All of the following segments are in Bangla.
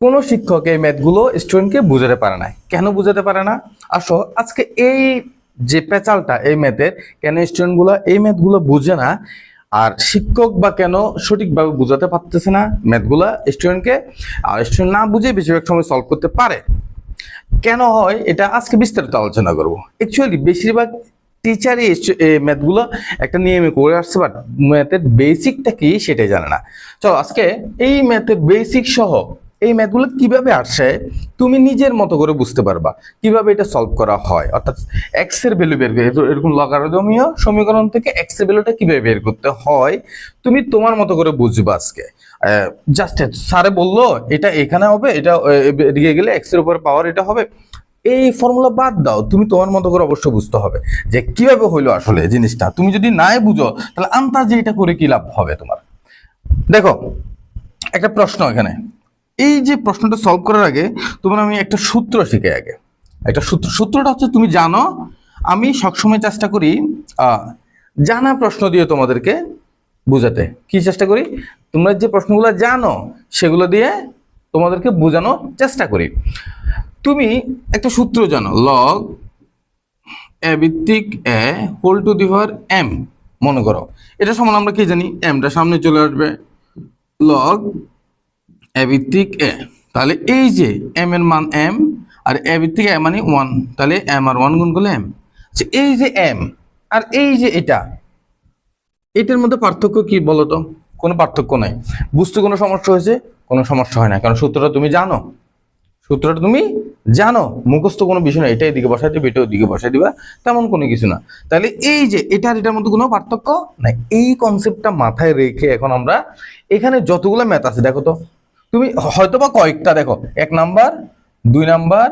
কোন শিক্ষক এই ম্যাথগুলো স্টুডেন্টকে বুঝাতে পারে না। কেন বুঝাতে পারে না? আসো আজকে এই যে পেঁচালটা এই ম্যাথের, কেন স্টুডেন্টগুলো এই ম্যাথগুলো বুঝে না, আর শিক্ষক বা কেন সঠিকভাবে বুঝাতে পারতেছে না ম্যাথগুলা স্টুডেন্টকে, আর স্টুডেন্ট না বুঝে বেশিরভাগ সময় সলভ করতে পারে, কেন হয় এটা আজকে বিস্তারিত আলোচনা করব। অ্যাকচুয়ালি বেশিরভাগ টিচারই ম্যাথগুলো একটা নিয়মে করে আসছে, বাট ম্যাথের বেসিকটা কি সেটাই জানে না। চলো আজকে এই ম্যাথের বেসিক সহ এই ম্যাথগুলো কিভাবে আসে তুমি নিজের মতো করে বুঝতে পারবা, কিভাবে এটা সলভ করা হয়, অর্থাৎ এক্স এর ভ্যালু বের করে এরকম লগারিদমীয় সমীকরণ থেকে এক্স এর ভ্যালুটা কিভাবে বের করতে হয় তুমি তোমার মতো করে বুঝবা আজকে। জাস্ট স্যারে বললো এটা এখানে হবে, এটা এদিকে গেলে এক্স এর উপর পাওয়ার এটা হবে, এই ফর্মুলা বাদ দাও, তুমি তোমার মতো করে অবশ্যই বুঝতে হবে যে কিভাবে হইলো আসলে জিনিসটা। তুমি যদি নাই বুঝো তাহলে আন্তাজে এটা করে কি লাভ হবে তোমার। দেখো একটা প্রশ্ন এখানে, এই যে প্রশ্নটা সলভ করার আগে তোমার আমি একটা সূত্র শিখে আগে, একটা সূত্রটা হচ্ছে তুমি জানো, আমি সবসময় চেষ্টা করি জানা প্রশ্ন দিয়ে তোমাদেরকে বুঝাতে। কি চেষ্টা করি? তোমরা যে প্রশ্নগুলো জানো সেগুলো দিয়ে তোমাদেরকে বোঝানোর চেষ্টা করি। তুমি একটা সূত্র জানো, লগ এ ভিত্তিক a whole to the power m, মনে করো এটা সমান আমরা কি জানি, এমটা সামনে চলে আসবে, লগ এ ভিত্তিক এ, তাহলে এই যে এম এর মান এম আর এ ভিত্তিক এ মানে 1, তাহলে এম আর 1 গুণ করলে এম। আচ্ছা এই যে এম আর এই যে এটার মধ্যে পার্থক্য কি বলো তো? কোনো পার্থক্য নাই। বুঝতে কোনো সমস্যা হয়েছে? কোনো সমস্যা হয় না, কারণ সূত্রটা তুমি জানো, সূত্রটা তুমি জানো, মুখস্থ কোনো বিষয় না, এটা এদিকে বসাই দিবে এটা ওদিকে বসাই দিবা, তেমন কোনো কিছু না। তাহলে এই যে এটার মধ্যে কোনো পার্থক্য নাই, এই কনসেপ্টটা মাথায় রেখে এখন আমরা এখানে যতগুলো ম্যাথ আছে দেখো তো, তুমি হয়তোবা কয়েকটা দেখো, 1 নাম্বার 2 নাম্বার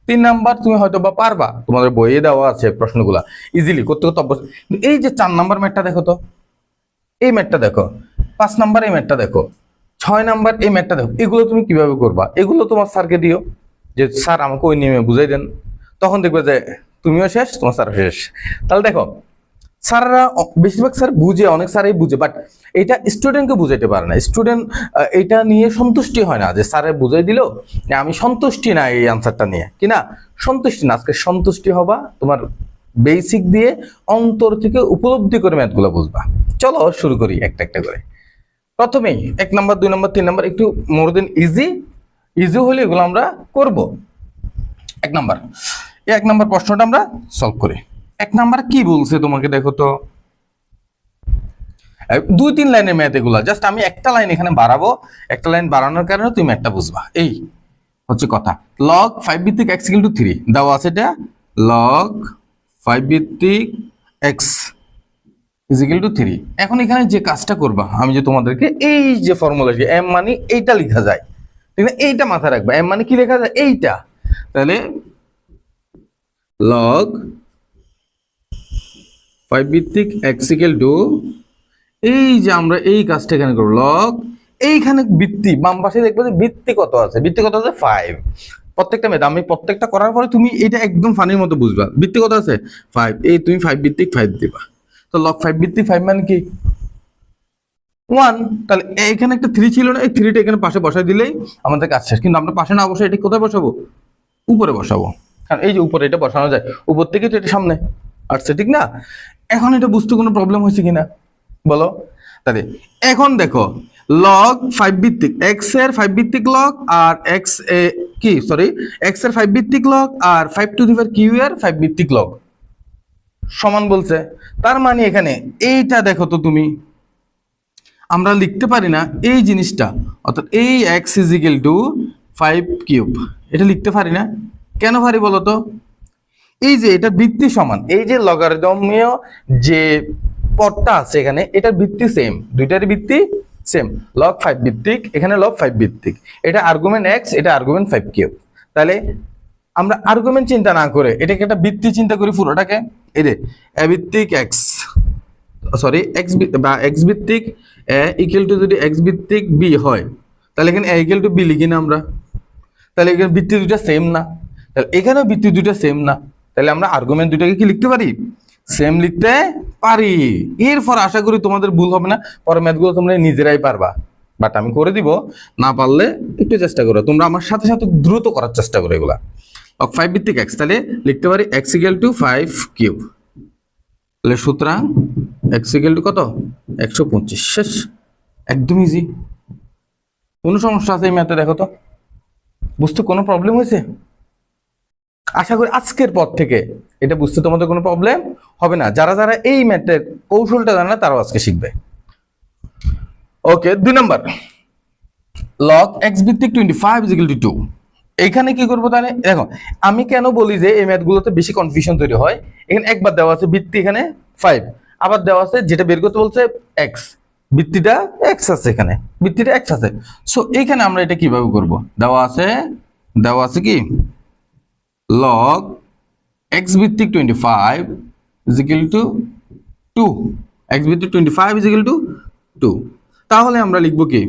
3 নাম্বার তুমি হয়তোবা পারবা, তোমাদের বইয়ে দেওয়া আছে প্রশ্নগুলা ইজিলি করতে করতে অভ্যাস। এই যে 4 নাম্বার ম্যাথটা দেখো তো, এই ম্যাথটা দেখো, 5 নাম্বার এই ম্যাথটা দেখো, 6 নাম্বার এই ম্যাথটা দেখো, এগুলো তুমি কিভাবে করবা? এগুলো তোমার স্যারকে দিও যে স্যার আমাকে ওই নিয়মে বুঝাই দেন, তখন দেখবে যে তুমিও শেষ তোমার স্যার শেষ। তাহলে দেখো স্যাররা বেশিরভাগ স্যার বুঝে, অনেক স্যারই বুঝে, বাট এটা স্টুডেন্টকে বুঝাইতে পারে না। স্টুডেন্ট এটা নিয়ে সন্তুষ্টি হয় না যে স্যারে বুঝাই দিল, আমি সন্তুষ্টি না এই আনসারটা নিয়ে, কিনা সন্তুষ্টি না। আজকে সন্তুষ্টি হবা তোমার বেসিক দিয়ে, অন্তর থেকে উপলব্ধি করে ম্যাথগুলো বুঝবা। চলো শুরু করি একটা একটা করে। প্রথমেই 1 নাম্বার 2 নাম্বার 3 নাম্বার একটু মোর দেন ইজি হলে এগুলো আমরা করব। 1 নাম্বার, এই 1 নাম্বার প্রশ্নটা আমরা সলভ করি। 1 নাম্বার কি বলছে তোমাকে দেখো তো, 2-3 লাইনের ম্যাথ এগুলা, জাস্ট আমি একটা লাইন এখানে বাড়াবো, একটা লাইন বাড়ানোর কারণে তুমি ম্যাথটা বুঝবা, এই হচ্ছে কথা। লগ 5 ভিত্তিক x ইকুয়াল টু 3 দেওয়া আছে, এটা লগ 5 ভিত্তিক x ইজ ইকুয়াল টু 3। এখন এখানে যে কাজটা করবা, আমি যে তোমাদেরকে এই যে ফর্মুলা m মানে এইটা লেখা যায়, ঠিক না? এইটা মাথায় রাখবা, m মানে কি লেখা যায় এইটা, তাহলে লগ 5 ভিত্তিক x ইকুয়াল টু, এই যে আমরা এই কাজটা এখানে করব, লগ এইখানে বৃত্তি বাম পাশে দেখবে যে বৃত্তি কত আছে, বৃত্তি কত আছে 5। প্রত্যেকটা মেধা আমি প্রত্যেকটা করার পরে তুমি এটা একদম ফানির মতো বুঝবা, বৃত্তি কত আছে 5, এই তুমি 5 ভিত্তিক 5 দিবা। তো লগ 5 ভিত্তিক 5 মানে কি 1, তাহলে এখানে একটা 3 ছিল না, এই 3টা এখানে পাশে বসাই দিলেই আমাদের কাজ শেষ। কিন্তু আমরা পাশে না বসে এটা কোথায় বসাবো? উপরে বসাবো, কারণ এই যে উপরে এটা বসানো যায়, উপর থেকে তো এটা সামনে আসছে, ঠিক না? এখন এটা বুঝতে কোনো প্রবলেম হয়েছে কিনা বলো? তাহলে এখন দেখো লগ 5 ভিত্তিক x এর 5 ভিত্তিক লগ আর x কি সরি x এর 5 ভিত্তিক লগ আর 5 টু দি পাওয়ার q এর 5 ভিত্তিক লগ সমান বলছে। তার মানে এখানে এইটা দেখো তো তুমি, আমরা লিখতে পারি না এই জিনিসটা, অর্থাৎ এই x is equal to 5 cube, এটা লিখতে পারি না। কেন পারি বলো তো? এই যে এটা ভিত্তি সমান, এই যে লগারিদমীয় যে পদটা আছে এখানে, এটার ভিত্তি সেম, দুইটারই ভিত্তি সেম, লগ 5 ভিত্তিক, এখানে লগ 5 ভিত্তিক, এটা আর্গুমেন্ট x, এটা আর্গুমেন্ট 5 কিউব। তাহলে আমরা আর্গুমেন্ট চিন্তা না করে এটাকে একটা ভিত্তি চিন্তা করি পুরোটাকে, এই যে a ভিত্তিক x সরি x বা x ভিত্তিক a ইকুয়াল টু, যদি x ভিত্তিক b হয় তাহলে এখানে a ইকুয়াল টু b লিখি না আমরা, তাহলে এখানে ভিত্তি দুটো সেম না, তাহলে এখানেও ভিত্তি দুটো সেম না, তাহলে আমরা আর্গুমেন্ট দুটাকে কি লিখতে পারি? সেম লিখতে পারি। এরপর আশা করি তোমাদের ভুল হবে না, পরে ম্যাথগুলো তোমরা নিজেরাই পারবা। বাট আমি করে দিব, না পারলে একটু চেষ্টা করো, তোমরা আমার সাথে সাথে দ্রুত করার চেষ্টা করো এগুলা। লগ 5 ভিত্তিক x, তাহলে লিখতে পারি x ইকুয়াল টু 5 কিউব, তাহলে সুতরাং x ইকুয়াল টু কত 125। শেষ, একদম ইজি। কোনো সমস্যা আছে এই ম্যাথে? দেখো তো, বুঝতে কোনো প্রবলেম হয়েছে? আশা করি আজকের পর থেকে এটা বুঝতে তোমাদের কোনো প্রবলেম হবে না। যারা যারা এই ম্যাথের কৌশলটা জানে না তারাও আজকে শিখবে। ওকে, 2 নাম্বার, লগ x ভিত্তিক 25 ইকুয়াল টু 2। এখানে কি করবো তাহলে? দেখো আমি কেন বলি যে এই ম্যাথগুলোতে বেশি কনফিউশন তৈরি হয়, এখানে একবার দেওয়া আছে ভিত্তি এখানে 5, আবার দেওয়া আছে যেটা বের করতে বলছে x, ভিত্তিটা x আছে, এখানে ভিত্তিটা x আছে। সো এখানে আমরা এটা কিভাবে করব? দেওয়া আছে কি log x ভিত্তিক 25 is equal to 2, x ভিত্তিক 25 is equal to 2। তাহলে আমরা লিখব কি,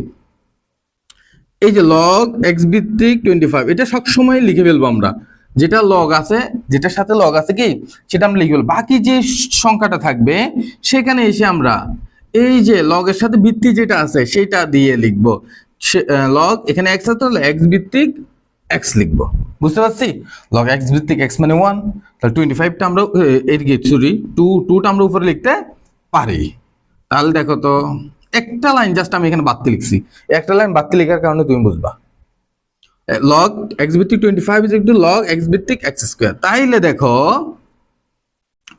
এই যে log x ভিত্তিক 25, এটা সব সময় লিখে ফেলবো আমরা, যেটা লগ আছে, যেটার সাথে লগ আছে কি সেটা আমরা লিখে ফেলবো। বাকি যে সংখ্যাটা থাকবে সেখানে এসে আমরা এই যে লগের সাথে ভিত্তি যেটা আছে সেটা দিয়ে লিখবো। লগ এখানে x আছে, তাহলে x ভিত্তিক x লিখবো। বুঝতে পারছি? লগ x ভিত্তিক x মানে 1, তাহলে 25টা আমরা সরি 2টা আমরা উপরে লিখতে পারি। তাহলে দেখো তো, একটা লাইন জাস্ট আমি এখানে বাড়তি লিখছি, একটা লাইন বাড়তি লেখার কারণে তুমি বুঝবা log x ভিত্তিক 25 is equal to log x ভিত্তিক x স্কয়ার। তাইলে দেখো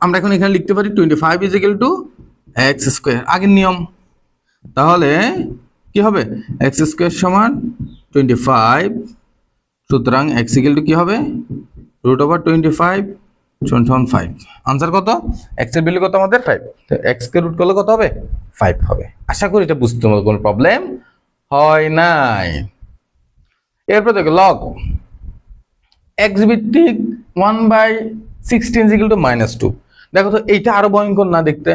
আমরা এখন এখানে লিখতে পারি 25 is equal to x square, আগের নিয়ম। তাহলে কি হবে, x স্কয়ার সমান 25, সুতরাং x ইকুয়াল টু কি হবে √25 সমান 5। আনসার কত? x এর ভ্যালু কত আমাদের 5, তো x কে রুট করলে কত হবে 5 হবে। আশা করি এটা বুঝতে তোমাদের কোনো প্রবলেম হয় নাই। এরপর দেখো লগ x ভিত্তিক 1/16 ইকুয়াল টু -2। দেখো তো এইটা আরো ভয়ঙ্কর না দেখতে?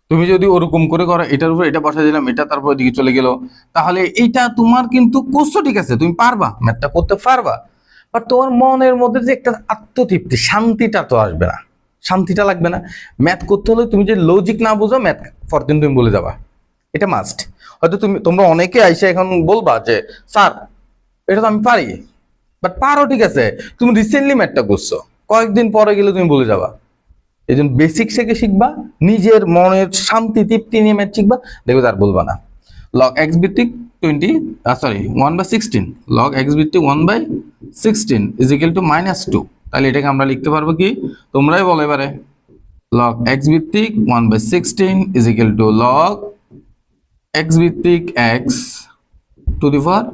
তুমি যদি ওরকম করে করো, এটার উপর এটা বসা দিলাম, এটা তারপর দিকে চলে গেল, তাহলে এইটা তোমার কিন্তু করছো ঠিক আছে, তুমি পারবা, ম্যাথটা করতে পারবা, বাট তোমার মনের মধ্যে যে একটা আত্মতৃপ্তি, শান্তিটা তো আসবে না, শান্তিটা লাগবে না। ম্যাথ করতে হলে তুমি যে লজিক না বুঝো, ম্যাথ পরদিন তুমি বলে যাবা, এটা মাস্ট। হয়তো তোমরা অনেকে আইসা এখন বলবা যে স্যার এটা তো আমি পারি, বাট পারো ঠিক আছে, তুমি রিসেন্টলি ম্যাথটা করছো, কয়েকদিন পরে গেলে তুমি বলে যাবা। এই জন্য বেসিক থেকে শিখবা, নিজের মনের শান্তি তৃপ্তি নিয়ে ম্যাথ শিখবা, দেখবে তার বলবা না। লগ এক্স ভিত্তিক 1/16, লগ এক্স ভিত্তিক 1/16 ইজ ইকুয়াল টু -2। তাহলে এটাকে আমরা লিখতে পারবো কি, তোমরাই বলো এবারে, লগ এক্স ভিত্তিক 1/16 is equal to log x ভিত্তিক এক্স টু দি পাওয়ার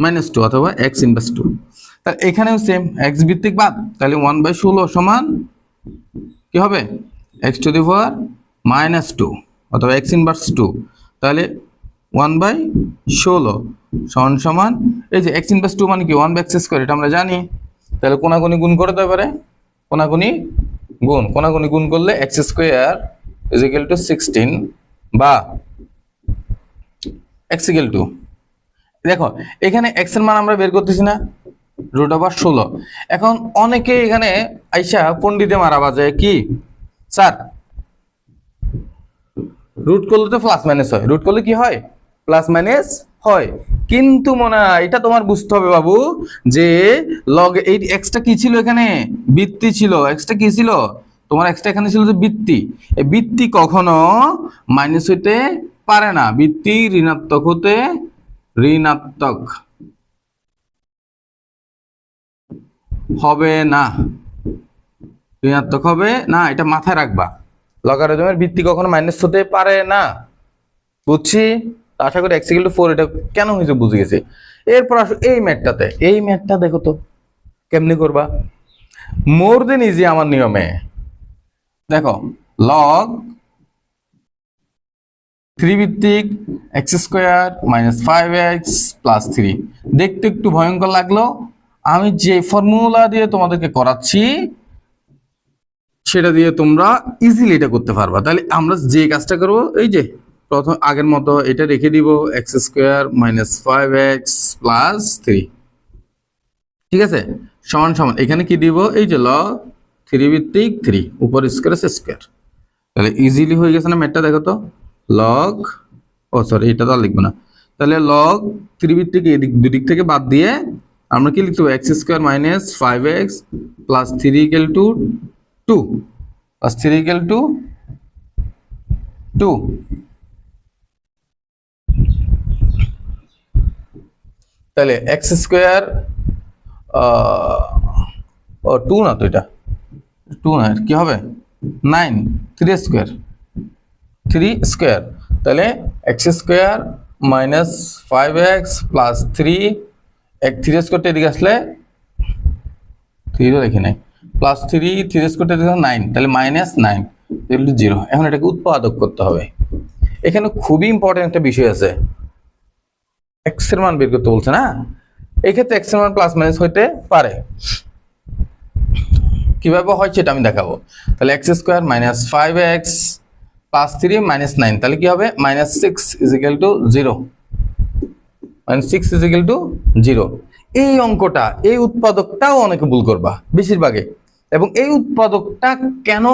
-2 অথবা এক্স ইনভার্স 2। তাহলে এখানেও সেম, এক্স ভিত্তিক বাদ, তাহলে 1/16 সমান কি হবে x টু দি পাওয়ার -2 অথবা x ইনভার্স 2। তাহলে 1/16 সমান এই যে x ইনভার্স 2 মানে কি 1/x স্কয়ার, এটা আমরা জানি। তাহলে কোনাকুনি গুণ করে দিতে পারে, কোনাকুনি গুণ করলে x square is equal to 16 বা x ইকুয়াল টু, দেখো এখানে x এর মান আমরা বের করতেছি না, √16। এখন অনেকে এখানে আইসা পণ্ডিতে মারা বাজে কি, স্যার রুট করলে তো প্লাস মাইনাস হয়, রুট করলে কি হয় প্লাস মাইনাস হয়, কিন্তু মনে হয় এটা তোমার বুঝতে হবে বাবু যে লগ এই এক্সটা কি ছিল, এখানে বৃত্তি ছিল, এক্সটা কি ছিল তোমার, এক্সটা এখানে ছিল যে বৃত্তি, এই বৃত্তি কখনো মাইনাস হইতে পারে না, বৃত্তি ঋণাত্মক হতে ঋণাত্মক হবে না, ঋণাত্মক হবে না, এটা মাথায় রাখবা। লগারিদমের ভিত্তি কখনো মাইনাস হতে পারে না, বুঝছি? আশা করি x = 4 এটা কেন হয়েছে বুঝে গেছি। এরপর আসো এই ম্যাথটাতে, এই ম্যাথটা দেখো তো কেমনি করবা, মোর দেন ইজি আমার নিয়মে। দেখো লগ 3 ভিত্তিক x² - 5x + 3, দেখতে একটু ভয়ঙ্কর লাগলো, আমি যে ফর্মুলা দিয়ে তোমাদেরকে করাচ্ছি সেটা দিয়ে তোমরা ইজিলি এটা করতে পারবা। তাহলে আমরা যে কাজটা করব, এই যে প্রথম আগের মতো এটা রেখে দিব x² - 5x + 3, ঠিক আছে, সমান এখানে কি দিব, এই যে log 3 ভিত্তিক 3 উপর স্কয়ার আছে স্কয়ার। তাহলে ইজিলি হয়ে গেছে না ম্যাথটা? দেখো তো log ও সরি, এটা তো আর লিখবো না। তাহলে লগ ত্রিভিত্তিক এদিক দুদিক থেকে বাদ দিয়ে আমরা কি লিখতে পারি, x square minus 5x plus 3 equal to 2 plus 3 equal to 2। তাহলে এক্স স্কোয়ার ও 2 না, তো এটা 2 না, কি হবে 9, 3 স্কোয়ার, 3 স্কোয়ার। তাহলে x square minus 5x plus 3, 3 স্কোয়ারটা এদিকে আসলে 3 দেখি নাই, প্লাস 3 স্কোয়ারটা এদিকে 9, তাহলে মাইনাস 9 0। এখন এটাকে উৎপাদক করতে হবে। এখানে খুবই ইম্পর্টেন্ট একটা বিষয় আছে, এক্স এর মান বের করতে বলছে না। এই ক্ষেত্রে এক্স এর মান প্লাস মাইনাস হইতে পারে, কিভাবে হয় সেটা আমি দেখাবো। তাহলে x square minus 5x plus 3 minus 9, তাহলে কি হবে minus 6 is equal to 0, minus 6 is equal to 0। এই অঙ্কটা, এই উৎপাদকটাও অনেকে ভুল করবা বেশিরভাগে, এবং এই উৎপাদকটা কেন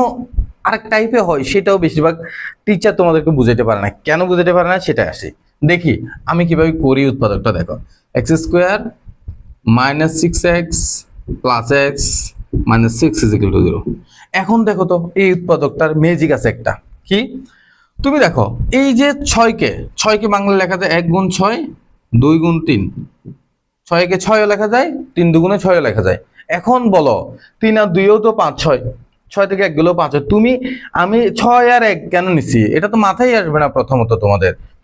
আরেক টাইপে হয় সেটাও বেশিরভাগ টিচার তোমাদেরকে বুঝাইতে পারে না। কেন বুঝাইতে পারে না সেটা আসি দেখি আমি কিভাবে করি। উৎপাদকটা দেখো, x square minus 6x plus x minus 6 is equal to 0। এখন দেখো তো এই উৎপাদকটার ম্যাজিক আছে একটা, কি তুমি দেখো এই যে 6কে বাংলা লেখা যায় 1 গুণ 6 2 গুণ 3, 6কে 6ও লেখা যায়, 3 দুগুণে 6ও লেখা যায়। এখন বলো 3 আর 2ও তো 5, 6 থেকে 1 গেলেও 5 হয়। আমি 6 আর 1 কেন নিছি, এটা তো মাথায় আসবে না।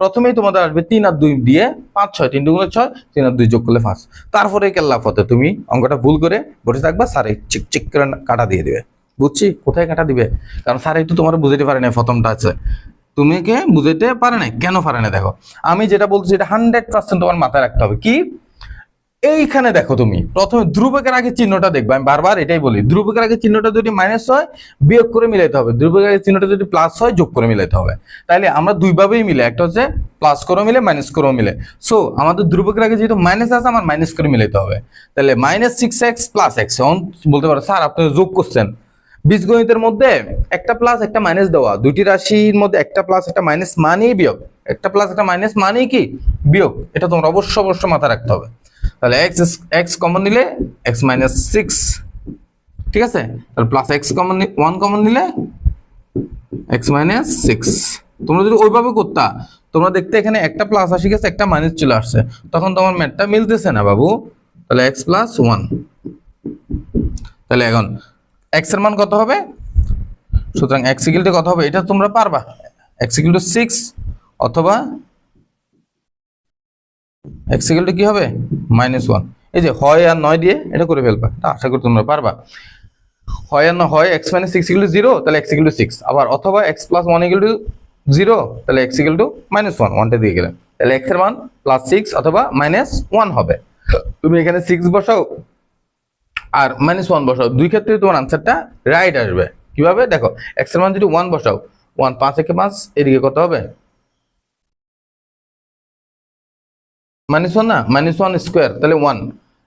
প্রথমেই তোমাদের আসবে 3 আর 2 দিয়ে 5 6, 3 দুগুণে 6, 3 আর 2 যোগ করলে 5। তারপরে কেল্লা ফতে তুমি অঙ্কটা ভুল করে বসে থাকবা, স্যার চিক চিক করে কাটা দিয়ে দিবে। বুঝছি কোথায় কাটা দিবে, কারণ স্যার একটু তোমার বুঝাইতে পারে না। প্রথমটা আছে তুমি কে বুঝাইতে পারে না, কেন পারে না দেখো। আমি যেটা বলছি এটা 100% তোমার মাথায় রাখতে হবে। কি এইখানে দেখো, তুমি প্রথমে ধ্রুবকের আগে চিহ্নটা দেখবে, আমি বারবার এটাই বলি, ধ্রুবকের আগে চিহ্নটা যদি মাইনাস হয় বিয়োগ করে মিলাইতে হবে, ধ্রুবকের আগে চিহ্নটা যদি প্লাস হয় যোগ করে মিলাইতে হবে। তাইলে আমরা দুইভাবেই মিলে, একটা হচ্ছে প্লাস করেও মিলে, মাইনাস করেও মিলে। সো আমাদের ধ্রুবকের আগে যেহেতু মাইনাস আছে, আমার মাইনাস করে মিলাইতে হবে। তাহলে মাইনাস 6x প্লাস x, বলতে পারো স্যার আপনি যোগ করছেন। বীজগণিতের মধ্যে একটা প্লাস একটা মাইনাস দেওয়া, দুইটি রাশির মধ্যে একটা প্লাস একটা মাইনাস মানেই বিয়োগ, একটা প্লাস একটা মাইনাস মানেই কি বিয়োগ। এটা তোমার অবশ্যই মাথায় রাখতে হবে। তাহলে x কমন নিলে x মাইনাস 6, ঠিক আছে। তাহলে প্লাস x কমন 1 কমন নিলে x মাইনাস 6। তোমরা যদি ওইভাবে করতা, তোমরা দেখতে এখানে একটা প্লাস আসে গেছে, একটা মাইনাস চলে আসছে, তখন তোমার ম্যাথটা মিলতেছে না বাবু। তাহলে x প্লাস 1। তাহলে এখন x এর মান কত হবে, সুতরাং x ইকুয়াল টু কত হবে এটা তোমরা পারবা, x ইকুয়াল টু 6 অথবা x ইকুয়াল টু কি হবে -1। এই যে হয় আর 9 দিয়ে এটা করে ফেলবা, এটা আশা করি তোমরা পারবা। হয় আর 9 হয় x - 6 ইকুয়াল টু 0, তাহলে x ইকুয়াল টু 6। আবার অথবা x + 1 ইকুয়াল টু 0, তাহলে x ইকুয়াল টু -1, 1টা দিয়ে গেলেন। তাহলে x এর মান +6 অথবা -1 হবে। তুমি এখানে 6 বসাও আর -1 বসাও, দুই ক্ষেত্রে তোমার আনসারটা রাইট আসবে। কিভাবে দেখো, x এর মান যদি 1 বসাও, 1 5 একে 5, এদিকে কত হবে -1 না, -1 স্কয়ার, তাহলে 1,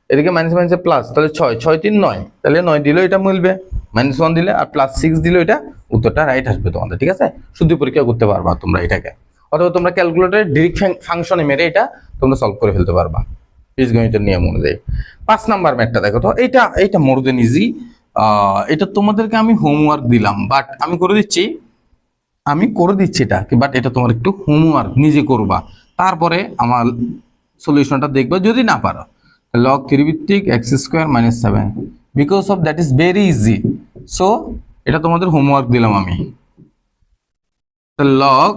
এদিকে মাইনাস মাইনাসে প্লাস, তাহলে 6 6 3 9, তাহলে 9 দিলেও এটা মিলবে, -1 দিলে আর +6 দিলেও এটা উত্তরটা রাইট আসবে তোমাদের। ঠিক আছে, শুধু পরীক্ষা করতে পারবা তোমরা এটাকে, অথবা তোমরা ক্যালকুলেটরে ডাইরেক্ট ফাংশনে মেরে এটা তোমরা সলভ করে ফেলতে পারবা বীজগণিতের নিয়ম অনুযায়ী। 5 নাম্বার ম্যাথটা দেখো তো, এটা মোর দেন ইজি। এটা তোমাদেরকে আমি হোমওয়ার্ক দিলাম, বাট আমি করে দিচ্ছি এটা, বাট এটা তোমার একটু হোমওয়ার্ক নিজে করবা, তারপরে আমার সলিউশনটা দেখবা। যদি না পারো log 3 ভিত্তিক x² - 7, because of that is very easy. So এটা তোমাদের হোমওয়ার্ক দিলাম আমি। log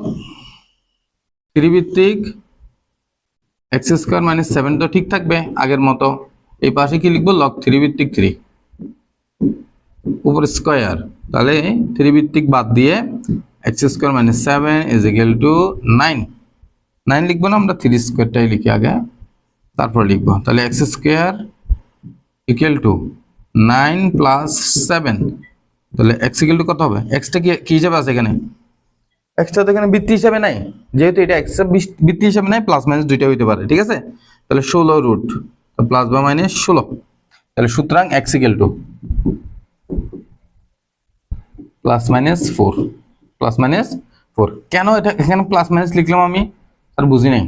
3 ভিত্তিক x² - 7 তো ঠিক থাকবে আগের মতো। এই পাশে কি লিখবো, log 3 ভিত্তিক 3 উপর স্কয়ার, তাহলে 3 ভিত্তিক বাদ দিয়ে x² - 7 ইজ ইকুয়াল টু 9 লিখবো না, আমরা 3 স্কয়ারটাই লিখি আগে, তারপর লিখবো। তাহলে x² ইকুয়াল টু 9 + 7, তাহলে x ইকুয়াল টু কত হবে, xটা কি হিসাবে আছে এখানে, xটা তো এখানে বৃত্তি হিসাবে নাই, যেহেতু এটা x বৃত্তি হিসাবে নাই, প্লাস মাইনাস দুইটা হইতে পারে। ঠিক আছে, তাহলে 16√, প্লাস বা মাইনাস 16, তাহলে সুতরাং x ইকুয়াল টু +-4, +-4। কেন এটা এখানে প্লাস মাইনাস লিখলাম আমি, আর বুঝি নাই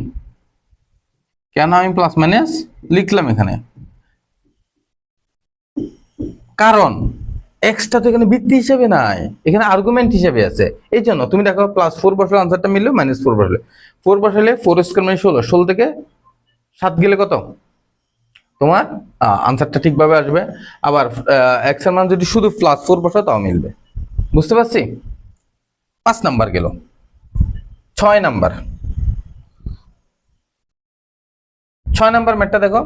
কেন আমি প্লাস মাইনাস লিখলাম এখানে, কারণ এক্সটা তো এখানে বৃত্তি হিসেবে নাই, এখানে আর্গুমেন্ট হিসেবে আছে। এই জন্য তুমি দেখো +4 বসালে আনসারটা মিললো, -4 বসালে 4 বসালে 4² মানে 16, 16 থেকে 7 গেলে কত তোমার আনসারটা ঠিকভাবে আসবে। আবার এক্স এর মান যদি শুধু +4 বসাও তাও মিলবে। বুঝতে পারছি? 5 নাম্বার গেল। 6 নাম্বার, 6 নাম্বার ম্যাথটা দেখো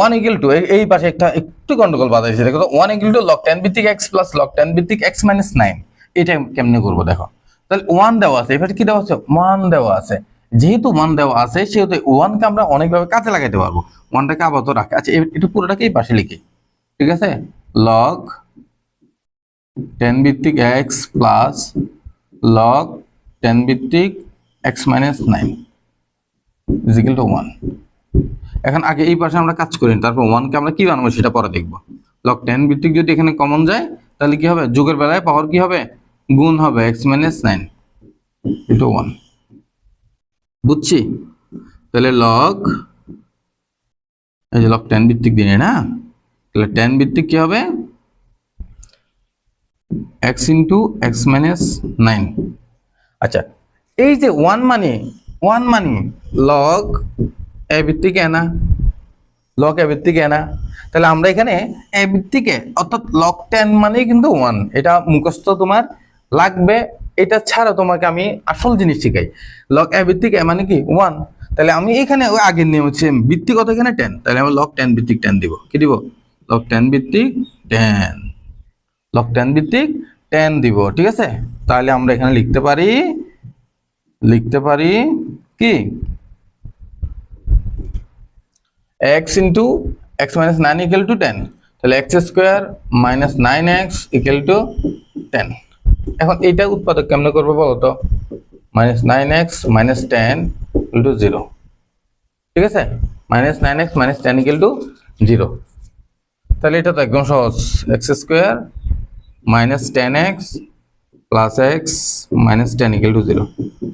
1 = এই পাশে একটা একটু গন্ডগোল বাঁধাইছে, দেখো তো 1 = log 10 ভিত্তিক x প্লাস log 10 ভিত্তিক x - 9। এটা কেমনে করবো দেখো, তাহলে 1 দেওয়া আছে, এবারে কি দেওয়া আছে 1 দেওয়া আছে, যেহেতু 1 দেওয়া আছে সেহেতু 1 কে আমরা অনেকভাবে কাজে লাগাইতে পারবো। 1টাকে আপাতত রাখি। আচ্ছা এটা পুরোটাকে এই পাশে লিখি, ঠিক আছে, log 10 ভিত্তিক x প্লাস log 10 ভিত্তিক x - 9 = 1। এখন আগে এই পাশে আমরা কাজ করি, তারপর 1 কে আমরা কি বানাবো সেটা পরে দেখব। log 10 ভিত্তিক যদি এখানে কমন যায় তাহলে কি হবে, যোগের বেলায় পাওয়ার কি হবে, গুণ হবে, x - 9 = 1। বুঝছি? তাহলে log, এই যে log 10 ভিত্তিক দিনে না, তাহলে 10 ভিত্তিক কি হবে, x * x - 9। আচ্ছা এই যে 1 মানে log a ভিত্তিক a না, log a ভিত্তিক a না, তাহলে আমরা এখানে a ভিত্তিক a অর্থাৎ log 10 মানেই কিন্তু 1, এটা মুখস্থ তোমার লাগবে। এটা ছাড়া তোমাকে আমি আসল জিনিস শিখাই, log a ভিত্তিক a মানে কি 1। তাহলে আমি এখানে ওই আগের নিয়ম হচ্ছে ভিত্তিক কত এখানে 10, তাহলে আমি log 10 ভিত্তিক 10 দিব। কি দিব, log 10 ভিত্তিক 10, log 10 ভিত্তিক 10 দিব, ঠিক আছে। তাহলে আমরা এখানে লিখতে পারি কি x * x - 9 = 10, তাহলে x² - 9x = 10। এখন এইটা উৎপাদক কেমনে করবো বলো তো, -9x - 10 = 0, ঠিক আছে, -9x - 10 = 0। তাহলে এটা তো একদম সহজ, x² - 10x + x - 10 = 0।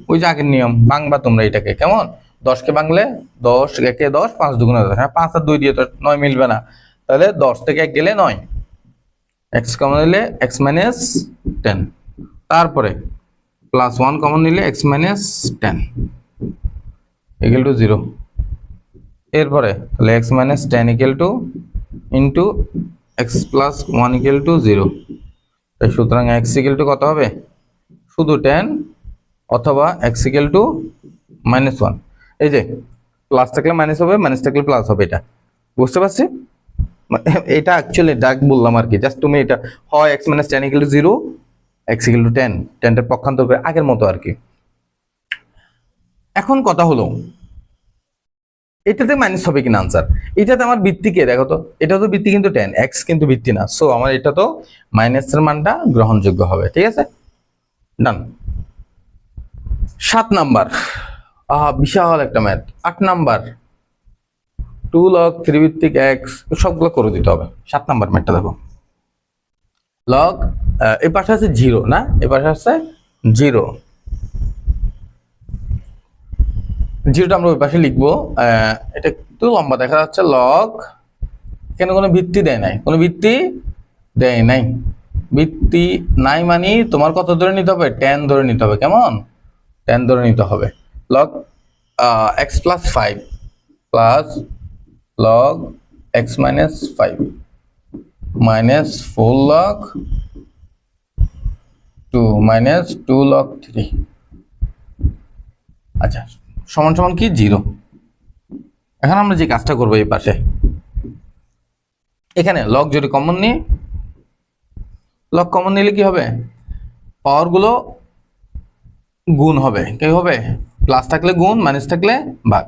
ওই যে আগের নিয়ম, ভাঙবা তোমরা এটাকে কেমন, 10 কে ভাঙলে 10 একে 10, 5 দুগুণে 10, হ্যাঁ 5 আর 2 দিয়ে তো 9 মিলবে না, তাহলে 10 থেকে 1 গেলে 9, x কমন নিলে x - 10, তারপরে +1 কমন নিলে x - 10 = 0। এরপরে তাহলে x - 10 * x + 1 = 0। সুতরাং x = কত হবে, শুধু 10 অথবা x = -1। এই যে প্লাস থাকলে মাইনাস হবে, মাইনাস থাকলে প্লাস হবে, এটা বুঝতে পারছি। এটা অ্যাকচুয়ালি ডাক বললাম আর কি, জাস্ট তুমি এটা হয় x - 10 = 0, x = 10, 10টার পক্ষান্তর করে আগের মতো আর কি। এখন কথা হলো এটাতে মাইনাস হবে কিনা আনসার, এটাতে আমার ভিত্তি কে দেখো তো, এটা তো ভিত্তি কিন্তু 10, x কিন্তু ভিত্তি না, সো আমার এটা তো মাইনাসের মানটা গ্রহণযোগ্য হবে, ঠিক আছে, ডান। 7 নাম্বার, বিশাল একটা ম্যাথ। 8 নাম্বার 2 log 3 ভিত্তিক x, সবগুলো করে দিতে হবে। 7 নাম্বার ম্যাথটা দেখো, log এই পাশে আছে 0 না, এই পাশে আছে 0, 0টা আমরা ওই পাশে লিখবো। এটা একটু লম্বা দেখা যাচ্ছে, log, এখানে কোনো ভিত্তি দেয় নাই, কোনো ভিত্তি দেয় নাই, ভিত্তি নাই মানে তোমার কত ধরে নিতে হবে, 10 ধরে নিতে হবে, কেমন 10 ধরে নিতে হবে। log x + 5 plus log x - 5 minus 4 log 2 minus 2 log 3, আচ্ছা সমান সমান কি 0। এখন আমরা যে কাজটা করবো এই পাশে, এখানে লগ যদি কমন নিই, লগ কমন নিলে কি হবে, পাওয়ার গুলো গুণ হবে, কি হবে, প্লাস থাকলে গুণ, মাইনাস থাকলে ভাগ,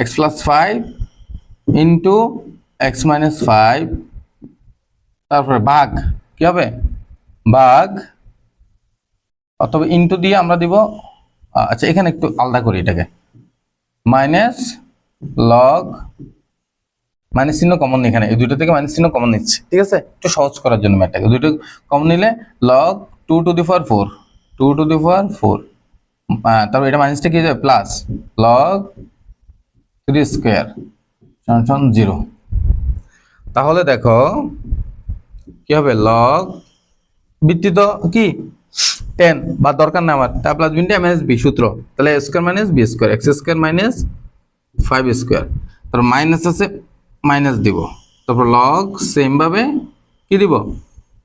x + 5 ইন্টু x - 5, তারপরে ভাগ কি হবে, ভাগ অথবা ইন্টু দিয়ে আমরা দিব, আচ্ছা এখানে একটু আলাদা করি এটাকে, মাইনাস লগ, মাইনাস চিহ্ন কমন এখানে, এই দুটো থেকে মাইনাস চিহ্ন কমন নিচ্ছে, ঠিক আছে, একটু সহজ করার জন্য ম্যাথটাকে, দুটো কমন নিলে log 2 to the power 4, 2 to the power 4 তারপর এটা মাইনাসটা কি যাবে প্লাস লগ 3 স্কোয়ার সমান 0। তাহলে দেখো কি হবে লগ ভিত্তি তো কি 10 বা দরকার না আমার, তা প্লাস বিনটা মাইনাস বি সূত্র, তাহলে a square minus b square x square minus 5 square, তারপর মাইনাস আছে মাইনাস দিব, তারপর লগ সেম ভাবে কি দিব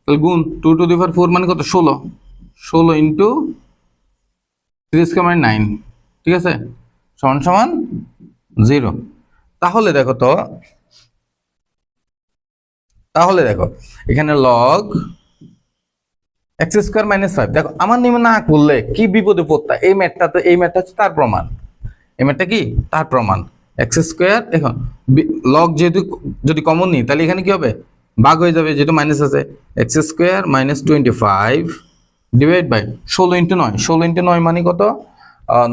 তাহলে গুণ 2 টু দি পাওয়ার 4 মানে কত 16 ইন্টু 3 স্কোয়ার মানে 9, ঠিক আছে, সমান সমান 0। তাহলে দেখো তো, তাহলে দেখো এখানে লগ এক্স স্কোয়ার মাইনাস 5, দেখো আমার নিয়ম না করলে কি বিপদে পড়তা, এই ম্যাথটা তো এই ম্যাথটা হচ্ছে তার প্রমাণ, এই ম্যাথটা কি তার প্রমাণ। এক্স স্কোয়ার এখন লগ যেহেতু যদি কমন নিই তাহলে এখানে কি হবে ভাগ হয়ে যাবে, যেহেতু মাইনাস আছে, x square minus 25 divide by 16 into 9, 16 into 9 মানে কত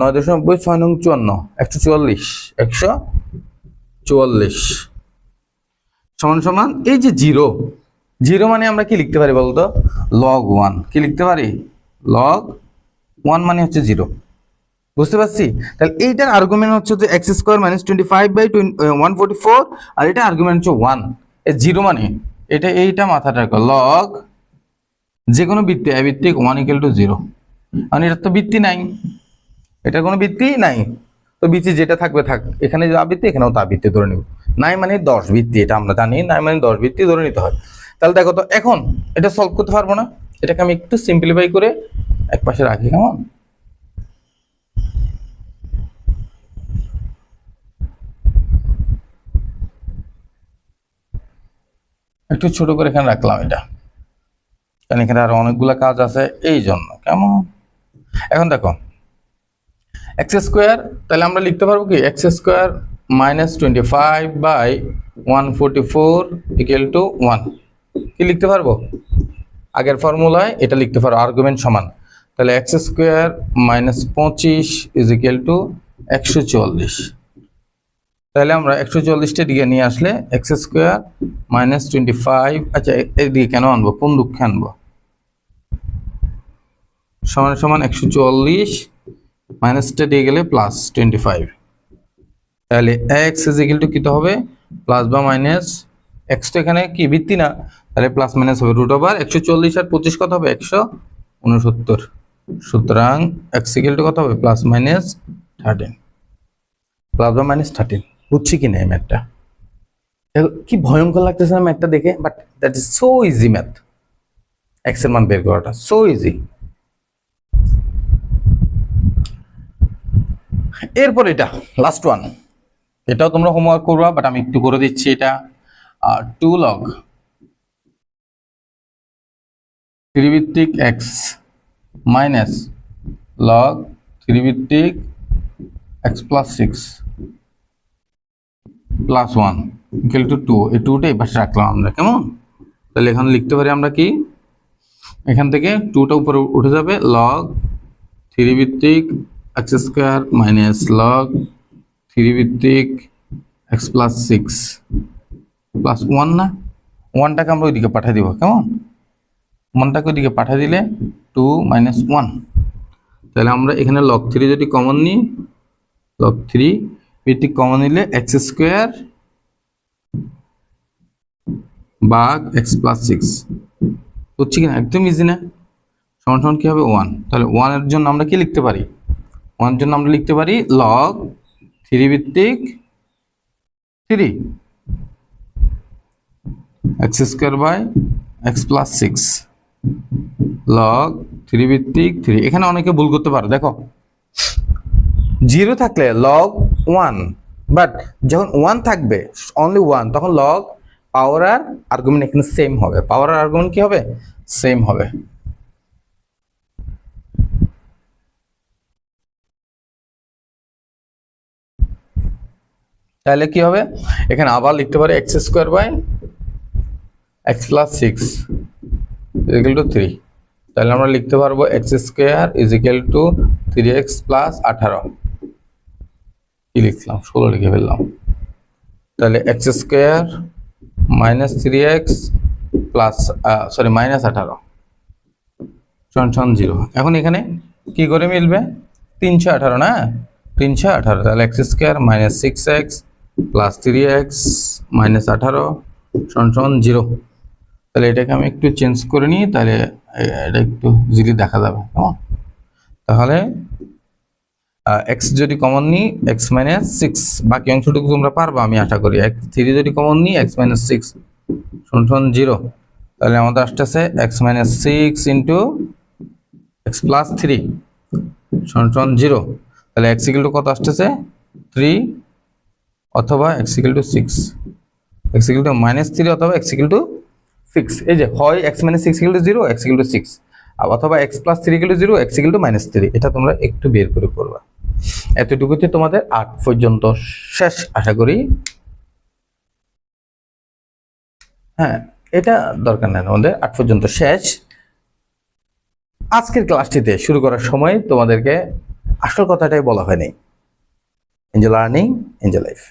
9.6 6 144 144 সমান সমান এই যে 0 0 মানে আমরা কি লিখতে পারি বলতো লগ 1, কি লিখতে পারি লগ 1 মানে হচ্ছে 0, বুঝতে পারছি। তাহলে এইটার আর্গুমেন্ট হচ্ছে যে এক্স স্কোয়ার মাইনাস 25/144, আর এটা আর্গুমেন্ট হচ্ছে 1, এই 0 মানে এটা এইটা মাথাটা রাখো লগ যে কোনো বৃত্তি ভিত্তিক 1 = 0, মানে এটা তো বৃত্তি নাই, এটা কোনো বৃত্তি নাই, তো বৃত্তি যেটা থাকবে থাক, এখানে যা বৃত্তি এখানেও তা বৃত্তি ধরে নিব, নাই মানে 10 বৃত্তি, এটা আমরা জানি, নাই মানে 10 বৃত্তি ধরে নিতে হয়। তাহলে দেখো তো এখন এটা সলভ করতে পারবো না, এটাকে আমি একটু সিম্পলিফাই করে এক পাশে রাখি, কেমন একটু ছোট করে এখানে রাখলাম এটা, কারণ এখানে আরো অনেকগুলো কাজ আছে এই জন্য, কেমন। এখন দেখো এক্স স্কোয়ার, তাহলে আমরা লিখতে পারবো কি এক্স স্কোয়ার মাইনাস 25/144 = 1, কি লিখতে পারবো আগের ফর্মুলায় এটা লিখতে পারো আর্গুমেন্ট সমান, তাহলে এক্স স্কোয়ার মাইনাস 25 = 144, তাহলে আমরা 144টা দিকে নিয়ে আসলে এক্স স্কোয়ার মাইনাস 25, আচ্ছা এদিকে কেন আনবো, কোন দুঃখে আনবো, সমান সমান 144 মাইনাসটা দিয়ে গেলে প্লাস 25, তাহলে এক্স = কি তো হবে প্লাস বা মাইনাস, এক্স তো এখানে কি ভিত্তি না, তাহলে প্লাস মাইনাস হবে √ 140 আর 25 কত হবে 169, সুতরাং এক্স = কত হবে প্লাস মাইনাস 13, প্লাস বা মাইনাস 13, বুঝছি কি না এই ম্যাথটা, কি ভয়ঙ্কর লাগতেছে না ম্যাথটা দেখে, but that is so easy math, x এর মান বের করাটা সো ইজি। এরপর এটা লাস্ট ওয়ান, এটাও তোমরা হোমওয়ার্ক করবা, বাট আমি একটু করে দিচ্ছি, এটা 2 log 3 ভিত্তিক x মাইনাস log 3 ভিত্তিক x plus 6 plus 1 = 2, এই 2টা এই পাশে রাখলাম আমরা, কেমন। তাহলে এখানে লিখতে পারি আমরা কি, এখান থেকে 2টা উপরে উঠে যাবে, log 3 ভিত্তিক x স্কয়ার মাইনাস log 3 ভিত্তিক x plus 6 প্লাস 1, না 1টাকে আমরা ওইদিকে পাঠিয়ে দিব, কেমন 1টাকে ওইদিকে পাঠিয়ে দিলে 2 - 1, তাহলে আমরা এখানে log 3 যদি কমন নিই, log 3 ভিত্তিক কমন নিলে x স্কয়ার ভাগ x plus 6, বুঝছি কিনা, একদম ইজি না, সমান সমান কি হবে 1, তাহলে 1 এর জন্য আমরা কি লিখতে পারি, 1 এর জন্য আমরা লিখতে পারি log 3 ভিত্তিক 3 x square by x plus 6 log 3 ভিত্তিক 3, এখানে অনেকে ভুল করতে পারো, দেখো 0 থাকলে log 1, বাট যখন 1 থাকবে অনলি 1, তখন log পাওয়ার আর আর্গুমেন্ট এখানে সেম হবে, পাওয়ার আর আর্গুমেন্ট কি হবে সেম হবে। তাহলে কি হবে, এখানে আবার লিখতে পারি x square by x plus 6 = 3, তাহলে আমরা লিখতে পারবো x স্কয়ার = 3x plus 18, কি লিখলাম 16 লিখে ফেললাম, তাহলে x square minus 3x plus minus 18 সমান 0। এখন এখানে কি করে মিলবে, 318 না, 318, তাহলে x square minus 6x plus 3x minus 18 সমান 0। তাহলে এটাকে আমি একটু চেঞ্জ করে নিই, তাহলে এটা একটু ইজিলি দেখা যাবে। তাহলে এক্স যদি কমন নিই এক্স মাইনাস 6, বাকি অংশটুকু তোমরা পারবা আমি আশা করি। 3 যদি কমন নিই এক্স মাইনাস 6 সমান 0। তাহলে আমাদের আসতেছে x minus 6 into x plus 3 সমান 0। তাহলে এক্স ইকুয়াল টু কত আসতেছে 3 অথবা x equal to 6, x equal to minus 3 অথবা এক্স ইকুয়াল টু 6। এই যে হয় x minus 6 equal to 0, x equal to 6, অথবা x plus 3 equal to 0, x equal to minus 3। এটা তোমরা একটু বের করে করবা। এতটুকুতে তোমাদের 8 পর্যন্ত শেষ আশা করি। হ্যাঁ, এটা দরকার নেই, আমাদের 8 পর্যন্ত শেষ। আজকের ক্লাসটিতে শুরু করার সময় তোমাদেরকে আসল কথাটাই বলা হয়নি। Enjoy learning, enjoy life.